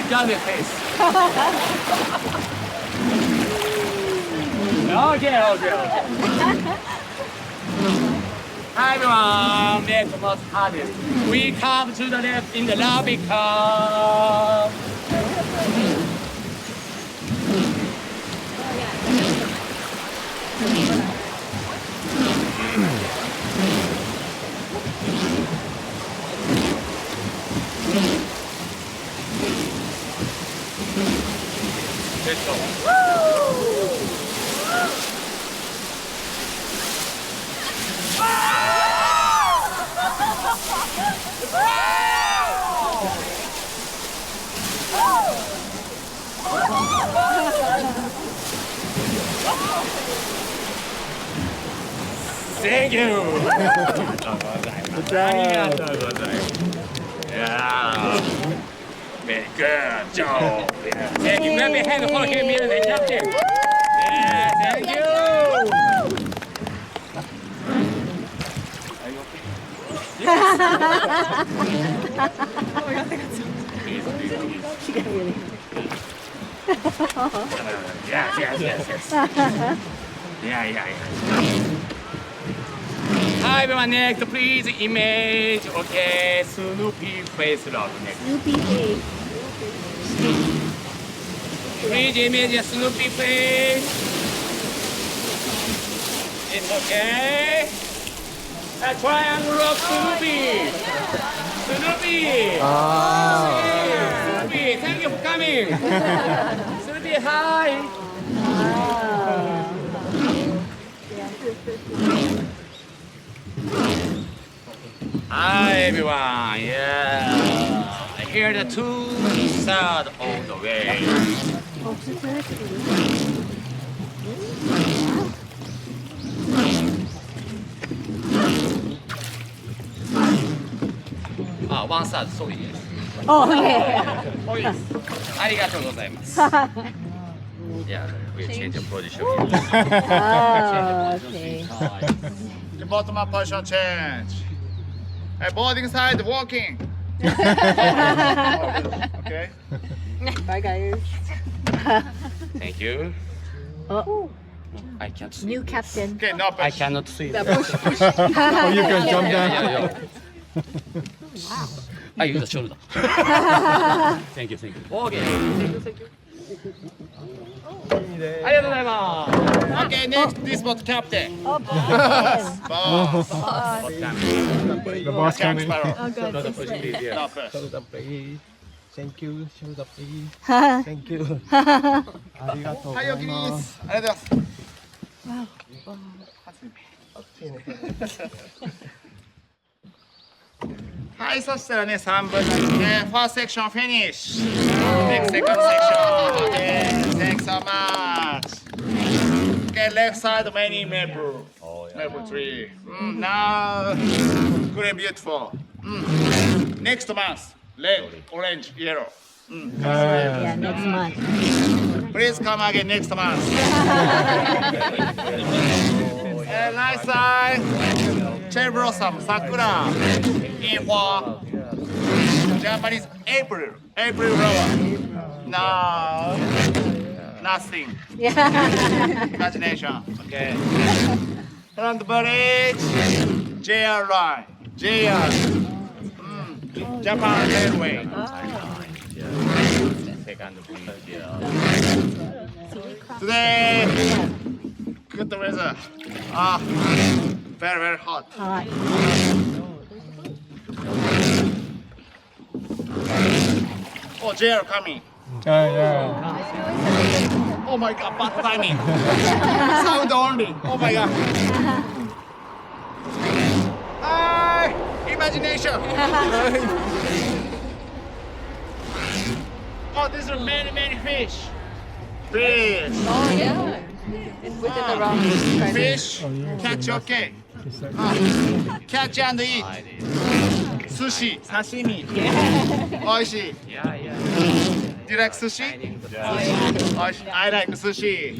got it, face. Okay. Hi everyone, next most hardest. We come to the left in the lobby car. 됐어. Thank you. Yeah. Very good job. Yeah. Thank you. Grab your hand, hold him here, and captain. Yeah, thank you. Are you okay? Yes. Yes. Yeah. Hi everyone, next please image. Okay, Snoopy face lock next. Snoopy face. Please image Snoopy face. It's okay. A triangle of Snoopy. Snoopy. Snoopy, thank you for coming. Snoopy, hi. Hi everyone, yeah. Here the two sides of the way. One side, sorry. Oh, okay. Oh yes. Arigatou gozaimasu. Yeah, we change the position. Oh, okay. The bottom position change. Boarding side walking. Okay. Bye, guys. Thank you. Oh, I can't see. new captain. Okay, no push. I cannot see. Push. Oh, you can jump down. Yeah. I use the shoulder. Thank you. Okay. Thank you. ありがとうございます。Okay, next this boat captain. Oh, boss. Boss. The boss coming. Oh, good. No push, please. Yeah. No push. Shoulder please. Thank you. Shoulder please. Wow. Thank you. ありがとうございはい、おきりま。ですす。ありがとうございます。はい、そしたらね、3分の1ね、ファーストセクションフィニッシュ。Next second section. Okay, thanks so much. Okay, left side many maple. Maple tree. Now, very beautiful. Next month, red, orange, yellow. Yeah, next month. Please come again next month. And nice side. Cherry blossom, sakura, in fall. Japanese April flower. No, nothing. Yeah. Imagination. Okay. Front bridge, JR line, JR. Japan Railway. Today, good weather. Very hot. Hot. Oh, JR coming. Yeah. Oh my god, bad timing. Sound only. Oh my god. Imagination. Oh, these are many fish. Fish. Oh, yeah. It's within the wrong Fish. Catch okay. Catch and eat. Sushi, sashimi. Oishii. Do you like sushi? Oishii. I like sushi.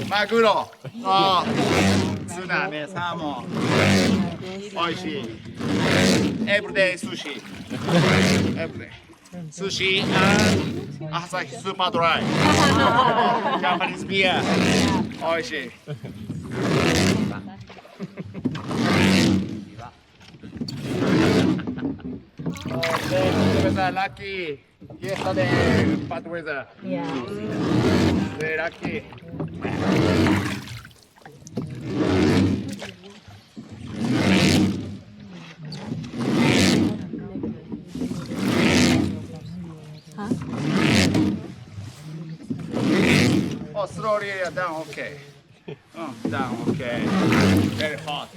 Maguro. Oh. Tuna, ne, salmon. Oishii. Everyday sushi. Everyday. sushi, and Asahi Super Dry. Japanese beer. Oishii. Weather lucky. Yesterday, bad weather. Yeah. Very lucky. Huh? Oh, slowly down, okay. Down, okay. Very hot.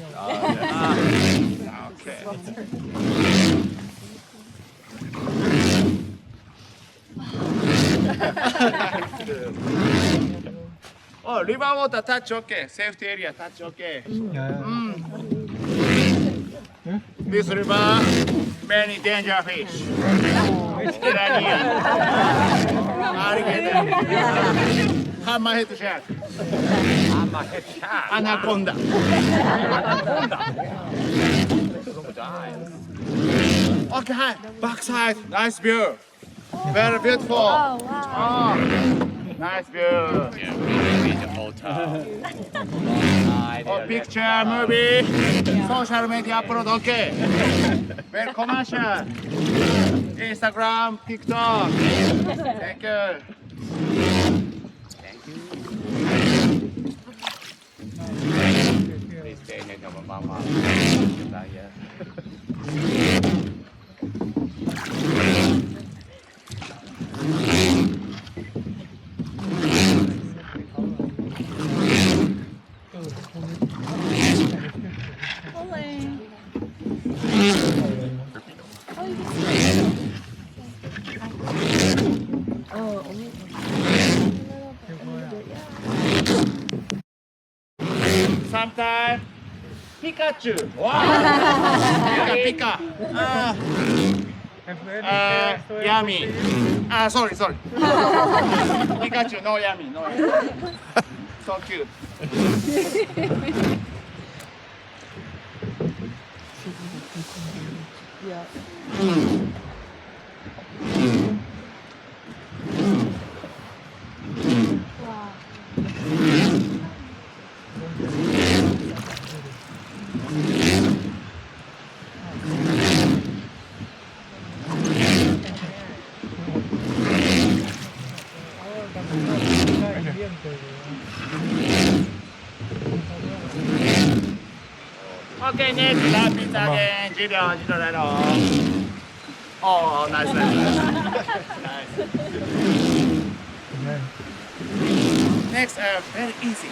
Okay. Oh, river water touch okay. Safety area touch okay. Yeah. This river, many danger fish. Piranha, alligator, hammerhead shark, anaconda. Okay, hi. Backside, nice view. Very beautiful. Oh, wow. Oh, nice view. Oh, picture, movie, social media upload, okay. Very commercial. Instagram, TikTok. Thank you. Please stay in the mama. Sometimes Pikachu. Wow. Pika. Yummy. Sorry. Pikachu, no yummy, no yummy. So cute. Okay, next, last pizza again. Jiro. Oh, nice. Next, very easy.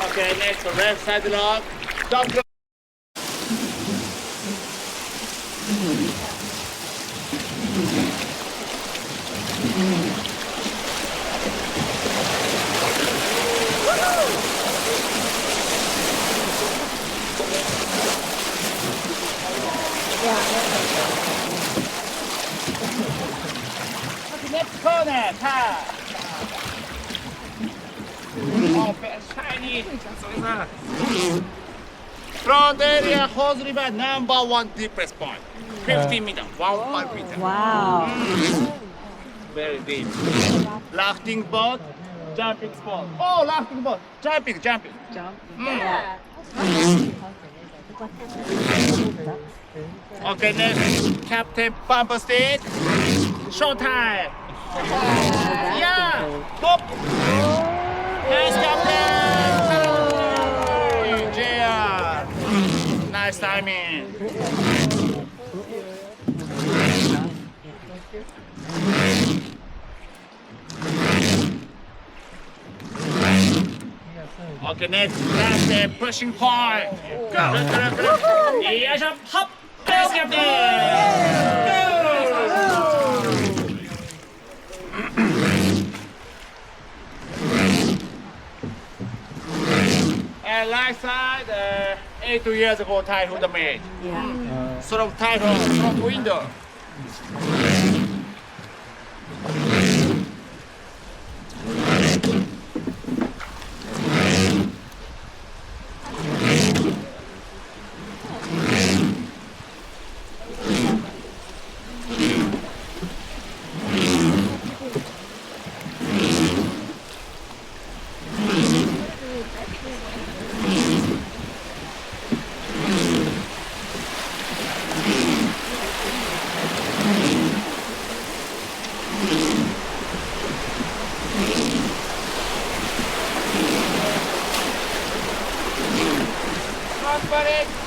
Okay, next, left side lock. Stop. Next corner, car. Oh, very shiny. Front area, Hozugawa River, #1 deepest point. 15 meters, 1 meter. Wow. Very deep. Rafting boat, jumping spot. Oh, rafting boat, jumping. Yeah. Okay, next, Captain Bumper Stick. Showtime. Yeah, hop. Yes, Captain. Yeah. Nice timing. Okay, next, last pushing point. Go. Yes, hop. Yes, Captain. And left side, 8 years ago, typhoon made. Yeah. Sort of typhoon, strong window.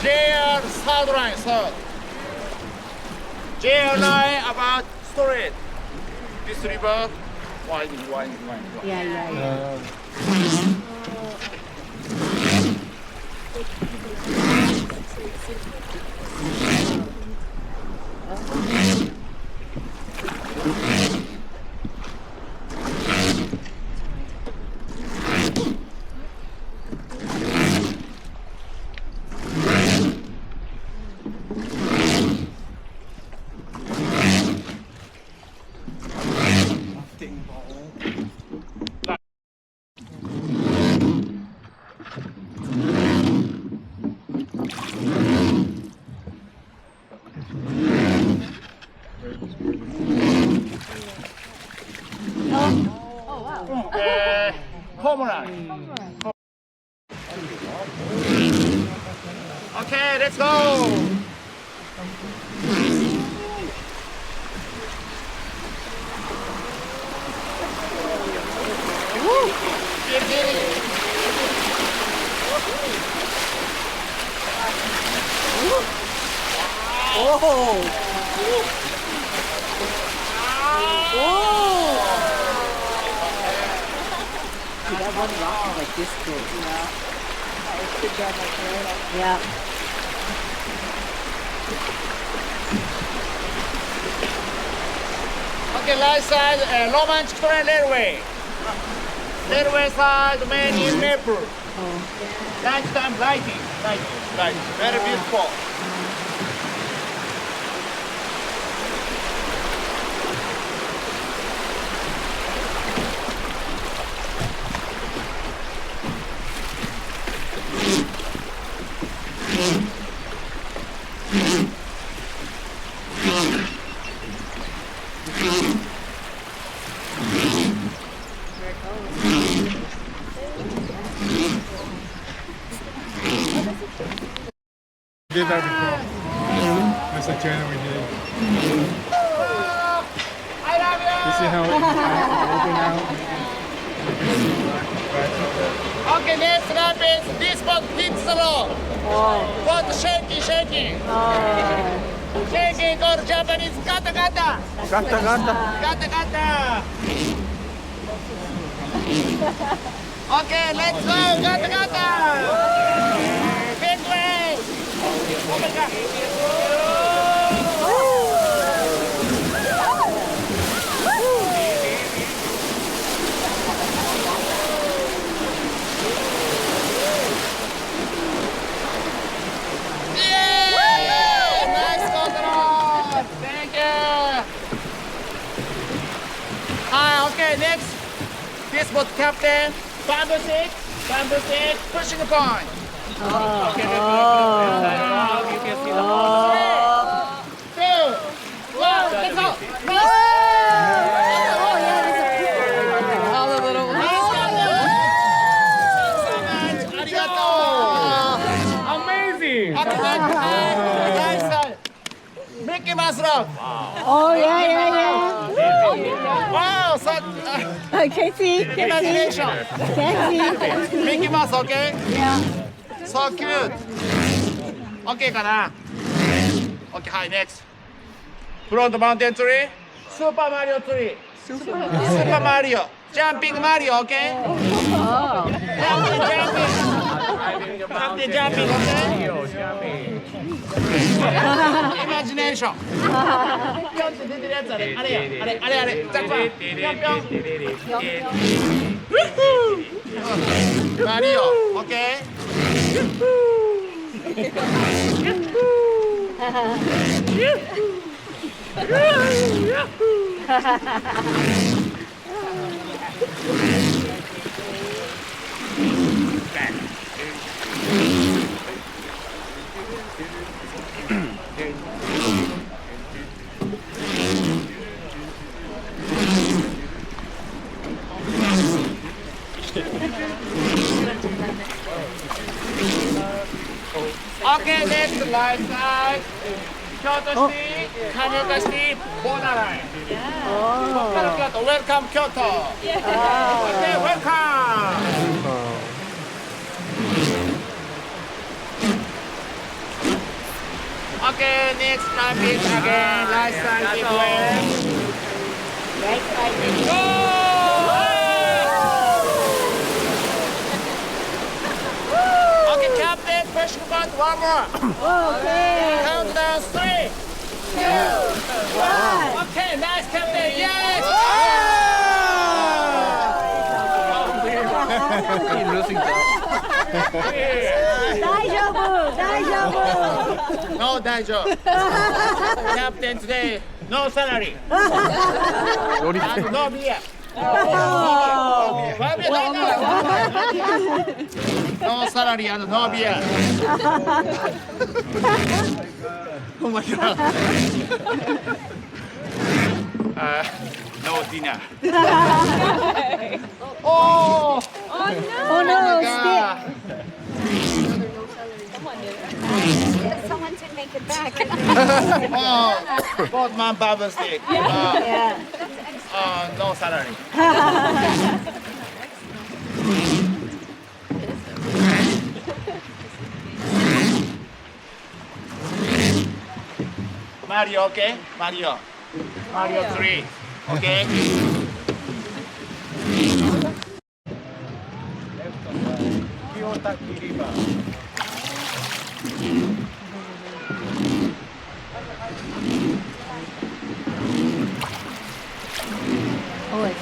JR South Line, South. JR line about storage. This river, winding. Yeah, yeah, yeah. Home line. Okay, let's go. That one rock like this good, you know? Yeah. Okay, right side, romantic train railway. Railway side, main is Maple. Nighttime lighting. Very beautiful. We did that before. That's a journey we did. I love you. You see how it's open now? Okay, next lap is this boat hits the road. Boat shaking. Shaking called Japanese gata. Gata. Okay, let's go, gata. Big wave. Oh my God. Okay, next, this boat captain, bamboo stick, pushing a point. Okay, you can see the boat. 3, 2, 1, let's go. All the little ones. Amazing! Nice side. Mickey Mouse Rock. Oh, yeah. Wow, so Casey. imagination. Casey. Mickey Mouse, okay? Yeah. So cute. Okay, かな? Okay, hi, next. Front mountain tree. Super Mario tree. Super Mario. Jumping Mario, okay? Jumping, okay? Imagination. ぴょんって出てるやつあれや。あれ。ジャンプ。マリオ、okay? Okay, next light side. Kyoto City, Kameoka City, border line. Kyoto, welcome Kyoto. Okay, welcome. Okay, next time is again light side giveaway. Right side. Go! Okay, Captain, push button one more. Okay. Countdown 3, 2, 1. Okay, nice, Captain. Yes! Keep losing that. No, daijoubu. Captain today, no salary. What do you And no beer. No salary and no beer. Oh my god. No dinner. Oh! Oh no, God. someone to make it back. Oh, both man bubble stick. Yeah. No salary. Mario, okay? Mario 3, okay? Kyoto River. Oh, it's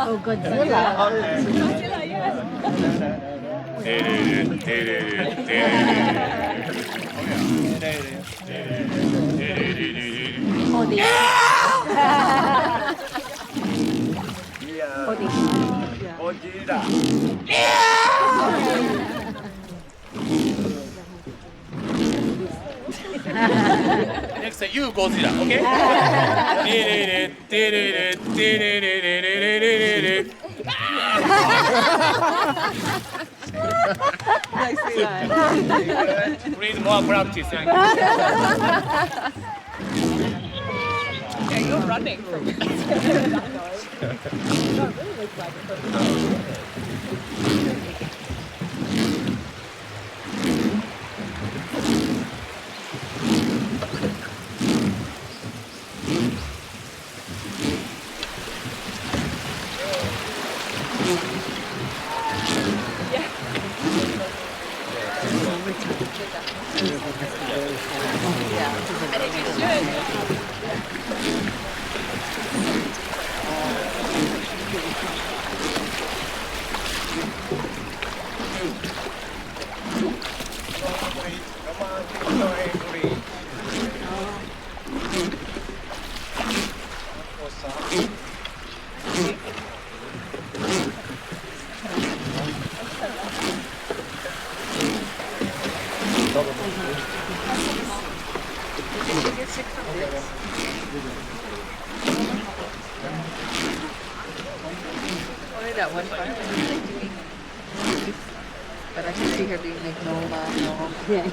Oh, Godzilla. Oh, Next time you Godzilla, okay? Please more practice. Yeah, you're running from it. Only that one part. But I think Secretly like no, no. Yeah.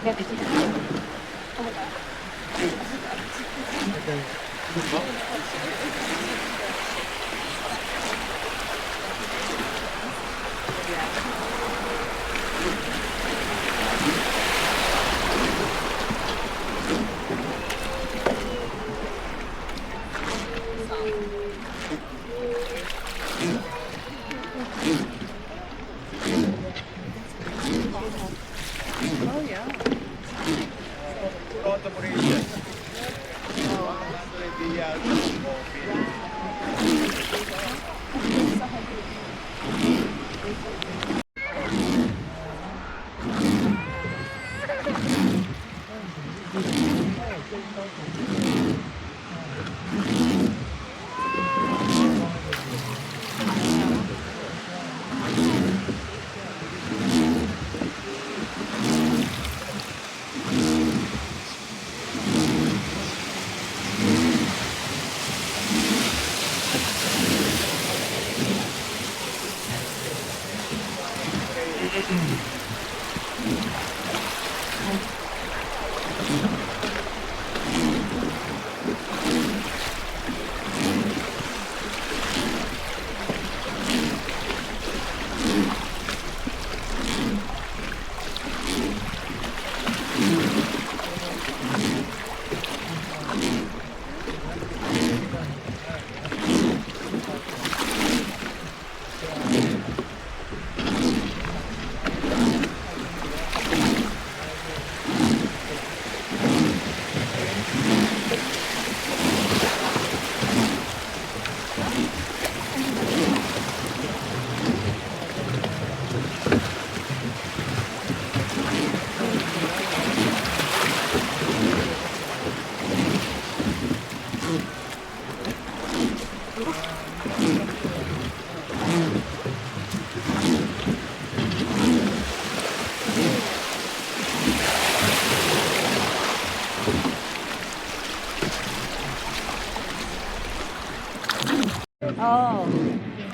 Oh,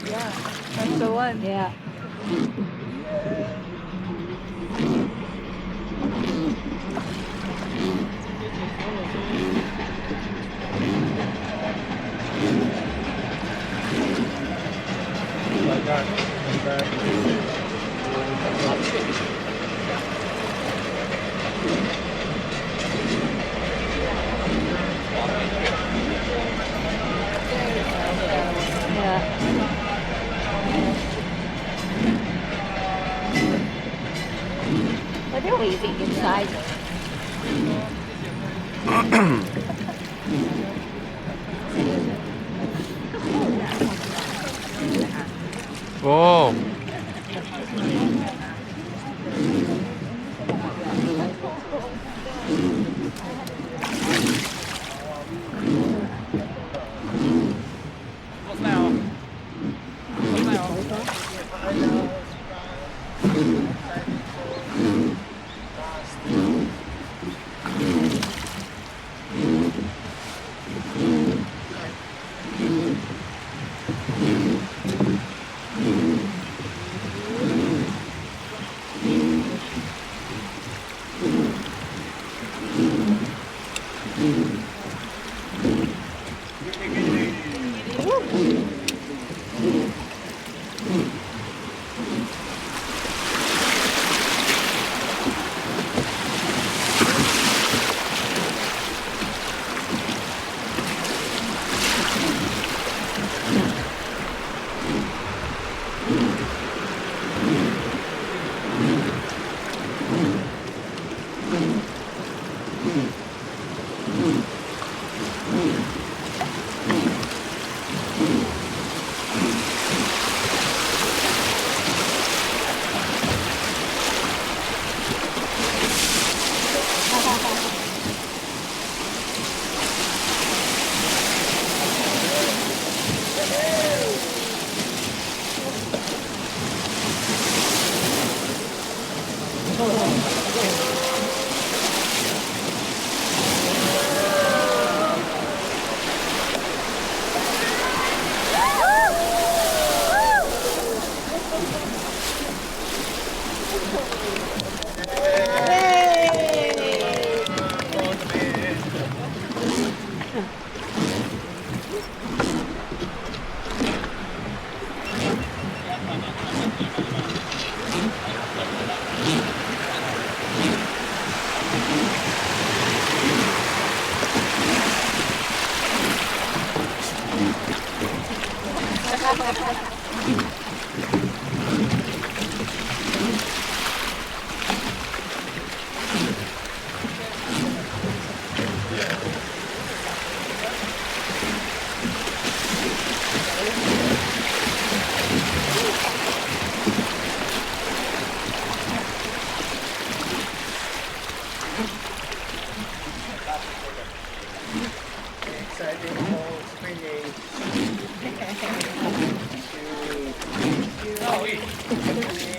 yeah, that's the one. Yeah. Like that. Like that. Yeah. What are we eating inside? 오.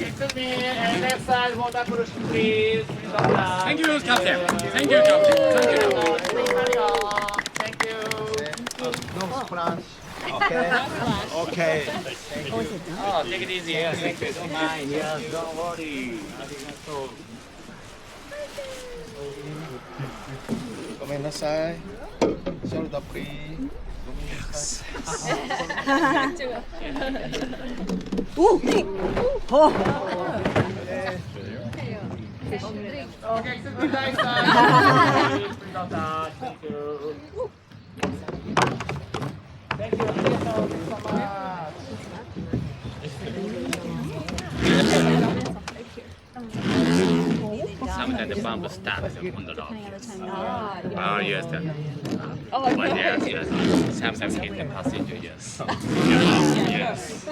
Excuse me, and left side, water push, please. Thank you, Captain. Thank you, Captain. Thank you. Thank you. No splash. Okay. Okay. Oh, take it easy. Yes, thank you. Don't mind. Yes, don't worry. Come in the side. Shoulder free. Okay, excuse me, guys. Thank you. Thank you. Thank you so much. Sometimes the bump stops on the rock. Oh, yes. But yes. Sometimes hit the passenger, yes. Yes.